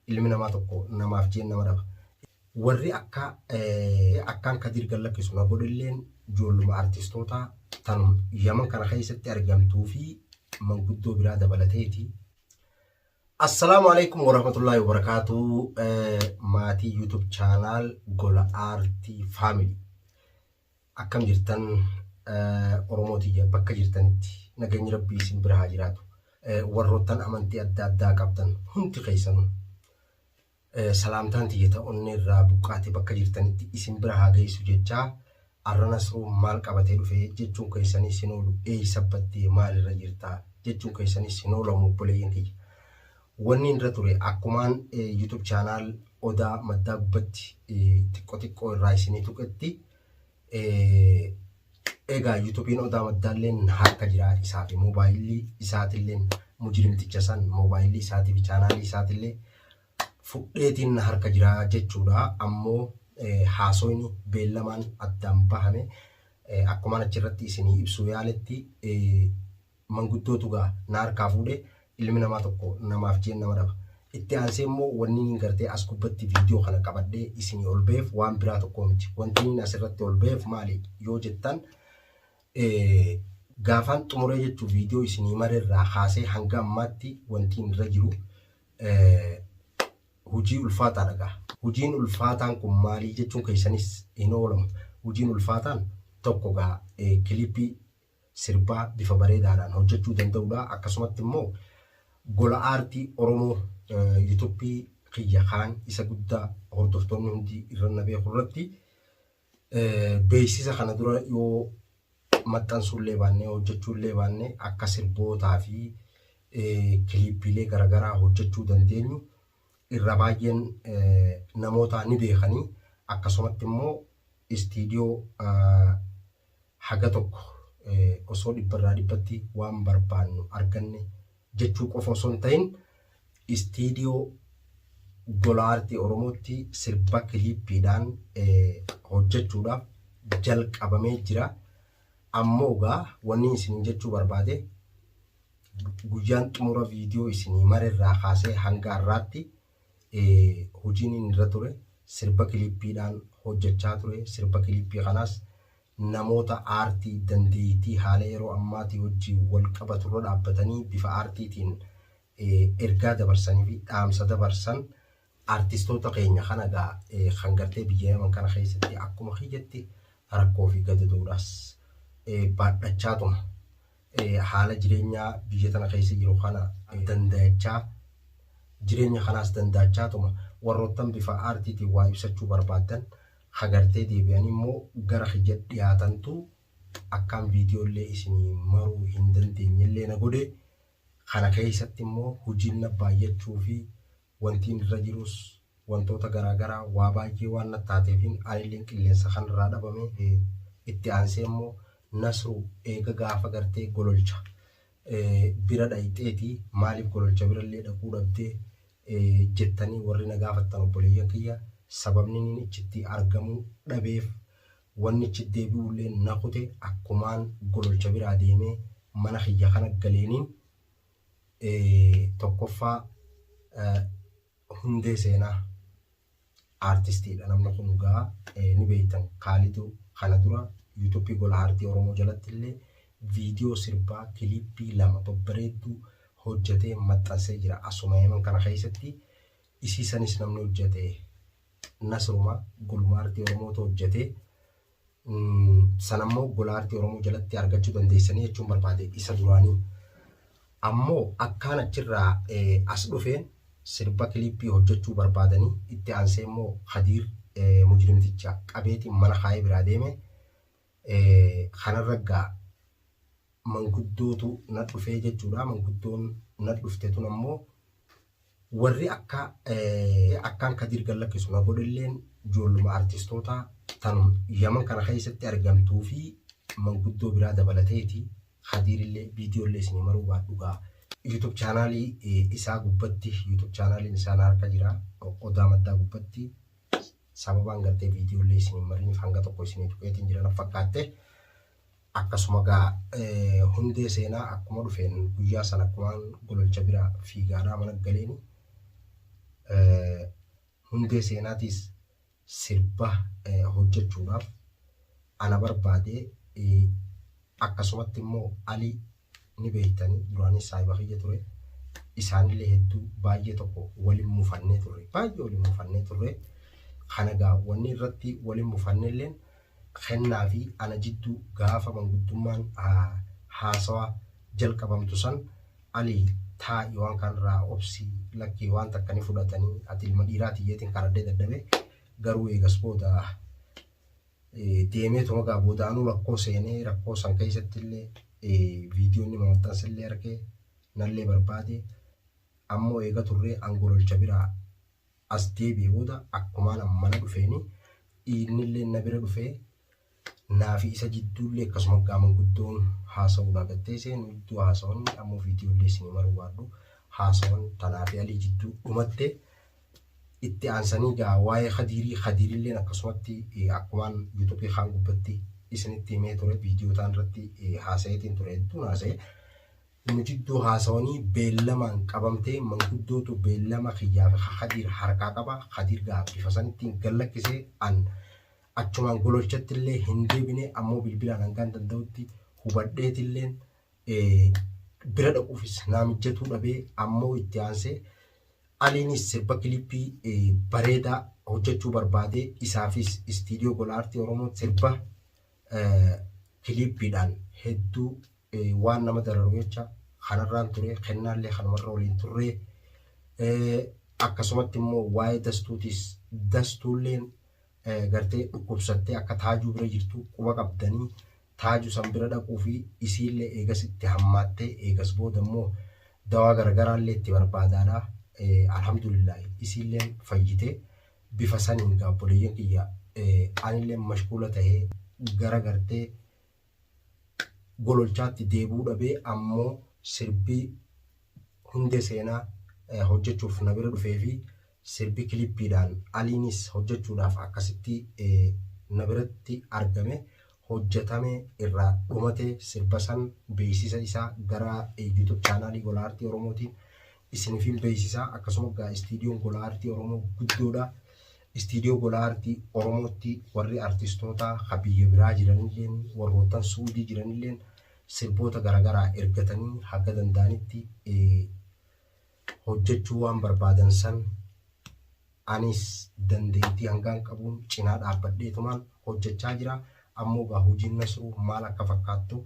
ilmi namaa tokko namaaf jeen nama dhaba. Warri akkaan Kadir Gallakkisuu na godhilleen ijoolluma artistoota tanum Yaman kana keessatti argamtuu fi manguddoo biraa dabalateeti. Assalamu alaikum warahmatullahi wabarakatuh. Maatii YouTube channel Gola Artii Family. Akkam jirtan Oromootii bakka jirtanitti nageenyi Rabbii isin bira haa jiraatu. Warroottan amantii adda addaa qabdan hundi keessanuu salaamtaan tiyyata onni irraa buqqaatee bakka jirtanitti isin bira haa geessu jechaa arranasuu maal qabatee dhufee jechuun keessanii sinoolu sabbattee maalirra jirtaa jechuun keessanii sinoolamu obboleeyyan kiyya. Wanni irra ture akkumaan YouTube channel Odaa Maddaa gubbatti xiqqoo irraa isinii tuqetti egaa YouTubein Odaa Maddaalleen harka jira isaa fi moobaayilii isaatilleen mujrimticha san moobaayilii isaatii fi chaanaalii isaatillee fudheetiin harka jira jechuudha. Ammoo haasoyni beellamaan addaan bahame akkumaan achirratti isinii ibsuu yaaletti manguddootu gaa na harkaa fuudhe ilmi namaa tokko namaaf jeen nama dhaba. Itti aansee immoo wanni inni gartee as gubbatti viidiyoo kana qabadhee isinii ol beef waan biraa tokko miti. Wanti inni asirratti ol beef maali yoo jettan gaafaan xumuree jechuu viidiyoo isinii marerraa haasee hanga ammaatti wanti irra jiru hujii ulfaataa dhagaa. Hujiin ulfaataan kun maalii jechuun keessanis hin oolamu. Hujiin ulfaataan tokko gaa kilipii sirbaa bifa bareedaadhaan hojjechuu danda'udha. Akkasumatti immoo Gola Artii Oromoo YouTube kiyya kaan isa guddaa hordoftoonni hundi irra na beeku irratti beeksisa kana dura yoo maxxansuullee baannee hojjechuullee baannee akka sirbootaa fi kilipiilee garaagaraa hojjechuu dandeenyu irra baay'een namoota ni beekanii. Akkasumatti immoo istiidiyoo haga tokko osoo dhibbarraa dhibbatti waan barbaannu arganne jechuu qofa osoo hin ta'in istiidiyoo Gola Artii Oromootti sirba kilipiidhaan hojjechuudhaaf jalqabamee jira. Ammoo gaa wanni isin jechuu barbaade guyyaan xumura viidiyoo isinii marerraa kaasee hanga har'aatti hojiin irra ture sirba kilipiidhaan hojjechaa ture. Sirba kilipii kanaas namoota aartii dandeettii haala yeroo ammaatii wajjin wal qabaturra dhaabbatanii bifa aartiitiin ergaa dabarsanii fi dhaamsa dabarsan artistoota keenya kana gaa kan gartee biyya Yaman kana keessatti akkuma kiyyatti rakkoo fi gadadoodhaas baadhachaatuma haala jireenyaa biyya tana keessa jiru kana danda'achaa jireenya kanaas danda'achaatuma warroottan bifa aartiitiin waa ibsachuu barbaadan hagartee deebi'anii immoo gara kiyya dhiyaatantu akkaan viidiyoolee isinii maruu hin dandeenyellee na godhe. Kana keessatti immoo hojiin na baay'achuu fi wantiin irra jirus wantoota garaagaraa waa baay'ee waan na taateefiin anilleen qilleensa kanarraa dhabame. Itti aansee immoo Nasru eega gaafa gartee gololcha bira dhayxeetii maaliif gololcha birallee dhaquu dhabdee jettanii warri na gaafattan obboleeyyan kiyya sababni inni ichitti argamuu dhabeef wanni ichi deebi'ullee na kute akkumaan gololcha biraa deemee mana kiyya kana galeeniin tokkoffaa hundee seenaa aartistiidha. Namni kun gaa ni beektan Kaalidu kana dura YouTube Gola Artii Oromoo jalatti illee viidiyoo sirbaa kilipii 2 babbareedduu hojjetee maxxansee jira. Asuma Yaman kana keessatti isiisanis namni hojjete Nasruma Gola Artii Oromootu hojjete. Sanammoo Gola Artii Oromoo jalatti argachuu dandeessanii jechuun barbaade isa duraanii. Ammoo akkaan achirraa as dhufeen sirba kilipii hojjechuu barbaadanii itti aansee immoo Kadir mujrimticha qabeetiin mana kaayee biraa deeme. Kanarra gaa manguddootu na dhufee jechuudha. Manguddoon na dhufteetun ammoo warri akkaan Kadir Gallakkisuu na godhilleen ijoolluma artistoota tanum Yaman kana keessatti argamtuu fi manguddoo biraa dabalateeti. Kadirillee viidiyoolee isinii maruu baadhugaa YouTube channelii isaa gubbatti YouTube channeliin isaa harka jira Odaa Maddaa gubbatti sababaan gartee viidiyoolee isinii mariniif hanga tokko isinii tuqeetiin jiran fakkaatte. Akkasuma gaa hundee seenaa akkuma dhufeen guyyaa sana akkumaan gololcha biraa fiigaadhaa mana galeeni hundee seenaatis sirba hojjechuudhaaf ana barbaade akkasumatti immoo Alii ni beektanii duraanis saahiba kiyya ture isaanillee hedduu baay'ee tokko waliin mufannee turre baay'ee waliin mufannee turre kana gaa wanni irratti waliin mufannelleen kennaa fi ana jidduu gaafa manguddummaan haasawaa jalqabamtu san Alii taa'ii waan kanarraa obsii lakkii waan takkanii fudhatanii ati ilma dhiiraa tiyyeetiin karaddee dadhabe garuu eegas booda deemee tomagaa boodaanuu rakkoo seenee rakkoo san keessatti illee viidiyoonni maxxansillee argee nallee barbaade ammoo eega turree angololcha biraa as deebi'ee booda akkumaan mana dhufeeni innillee na bira dhufee naafi isa jidduullee akkasuma gaaman guddoon haasa'uudhaa gattee seenu iddoo haasa'onni ammoo viidiyoollee isinii barbaadu haasa'on tanaafi Alii jidduu dhumatte itti aansanii gaa waa'ee Khadiirilleen akkasumatti akkumaan yuutuubii kaan gubbatti isinitti himee ture viidiyootaan irratti haasa'eetiin ture hedduun haasa'e nu jidduu haasa'anii beellamaan qabamtee manguddootu beellama kiyyaa fi Khadiir harkaa qaba Khadiir gaa bifa sanittiin gallakkisee achumaan gololchatti illee hin deebine ammoo bilbilaan hangaan danda'utti hubadheetilleen bira dhaquufis naamijjatuu dhabee ammoo itti aansee Aliinis sirba kilippii bareedaa hojjechuu barbaade isaafis istiidiyoo Gola Aartii Oromoo sirba kilippiidhaan hedduu waan nama dararu jecha kanarraan ture kennaallee kanumarra waliin turre akkasumatti immoo waa'ee dastuulleen gartee dhukkubsattee akka taajuu bira jirtu quba qabdanii taaju san bira dhaquu fi isiillee eegas itti hammaattee eegas booda immoo dawaa garaagaraallee itti barbaadaadha. Alhamdulillah isiillee fayyitee bifa saniin gaabboleeyyan kiyya anillee mashquula tahee gara gartee gololchaatti deebuu dhabee ammoo sirbii hundee seenaa hojjechuuf na bira dhufee fi sirbi kilippiidhaan Aliinis hojjechuudhaaf akkasitti na biratti argame hojjetame irraa dhumate sirba san beeksisa isaa gara YouTube chaanaalii Gola Aartii Oromootiin isiniifin beeksisaa akkasuma gaa istiidiyoon Gola Aartii Oromoo guddoodha. Istiidiyoo Gola Aartii Oromootti warri artistoota biyya biraa jiranillee warroottan Suudii jiranillee sirboota garaagaraa ergatanii haga danda'anitti hojjechuu waan barbaadan san anis dandeettii hangaan qabuun cinaa dhaabbadheetumaan hojjechaa jira. Ammoo gaa hojiin nasruu maal akka fakkaattu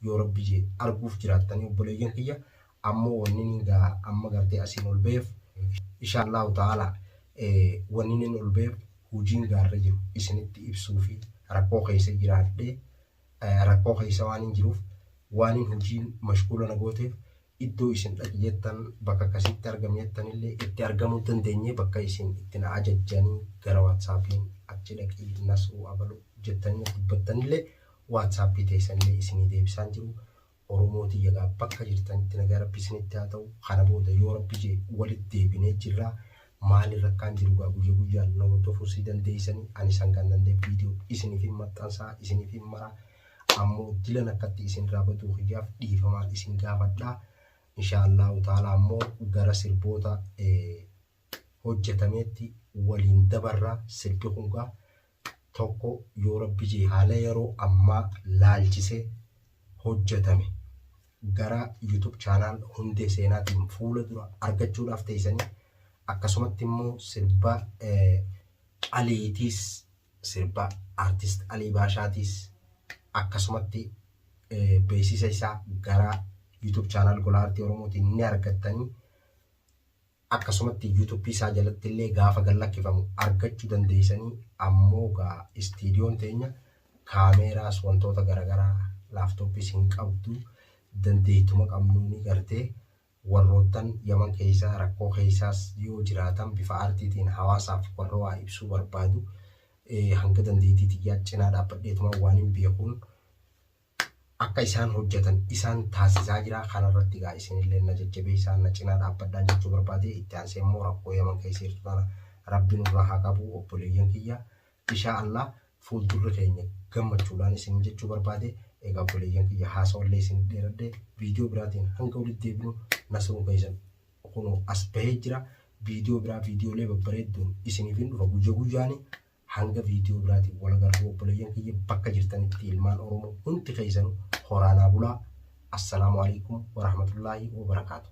yoo Rabbi jee arguuf jiraattanii obboleeyyan kiyya ammoo wanni gaa amma gartee asiin ol beef inshaallahu ta'ala wanni ol beef hojiin gaarra jiru isinitti ibsuu fi rakkoo keessa jiraadhee rakkoo keessa waan hin jiruuf waan hojiin mashquula na gooteef iddoo isin dhaqiyettan bakka akkasitti argamnettanillee itti argamuu dandeenye bakka isin itti na ajajjanii gara WhatsAppiin achi dhaqii nasruu abalu jettanii dubbattanillee WhatsAppii teessanillee isinii deebisaan jiru. Oromooti yagaa bakka jirtanitti nagaa Rabbi isinitti haa ta'u. Kana booda yoo Rabbi jee walitti deebinee jirra maalirra kan jiru gaa guyyaa guyyaan na hordofuu si dandeessanii ani sangaan danda'e viidiyoo isiniif maxxansaa isiniif maraa ammoo dilan akkatti isin raabatu hiyyaaf dhiifamaan isin gaafadhaa. Inshaallahu ta'ala ammoo gara sirboota hojjetameetti waliin dabarraa sirbi hungaa tokko yoo Rabbi jee haala yeroo ammaa laalchisee hojjetame gara YouTube channel hundee seenaatiin fuula dura argachuudhaaf teessanii akkasumatti immoo sirba Aliitiis sirba artist Alii Baashaatis akkasumatti beeksisa isaa gara YouTube channel Gola Aartii Oromootiin ni argattanii akkasumatti YouTube isaa jalatti illee gaafa gallakkifamu argachuu dandeessanii ammoo gaa istiidiyoon teenya kaameraas wantoota garaagaraa laaptooppii hin qabdu dandeettuma qabnuuni gartee warroottan Yaman keessaa rakkoo keessaas yoo jiraatan bifa aartiitiin hawaasaaf warra waa ibsuu barbaadu hanga dandeettiitti cinaa dhaabbadheetuma waan hin beekuun akka isaan hojjetan isaan taasisaa jira. Kanarratti gaa isinillee na jajjabeessaan na cinaa dhaabbadhaan jechuu barbaade itti aansee immoo rakkoo Yaman keessa jirtu kana Rabbi nurraa haa qabu obboleeyyan kiyya inshaallah fuuldurri keenya gammachuudhaan isin jechuu barbaade. Egaa obboleeyyan kiyya haasawallee isin dheeradde viidiyoo biraatiin hanga walitti deebinu nasruun keessan kunoo as bahee jira. فيديو برا فيديو ليه ببريدون إسنيفين فبوجو جاني hanga video berarti wala garbu opoloyan kiye bakka jirtani ilmaan oromo unti kaysan horana bula assalamu alaikum warahmatullahi wabarakatuh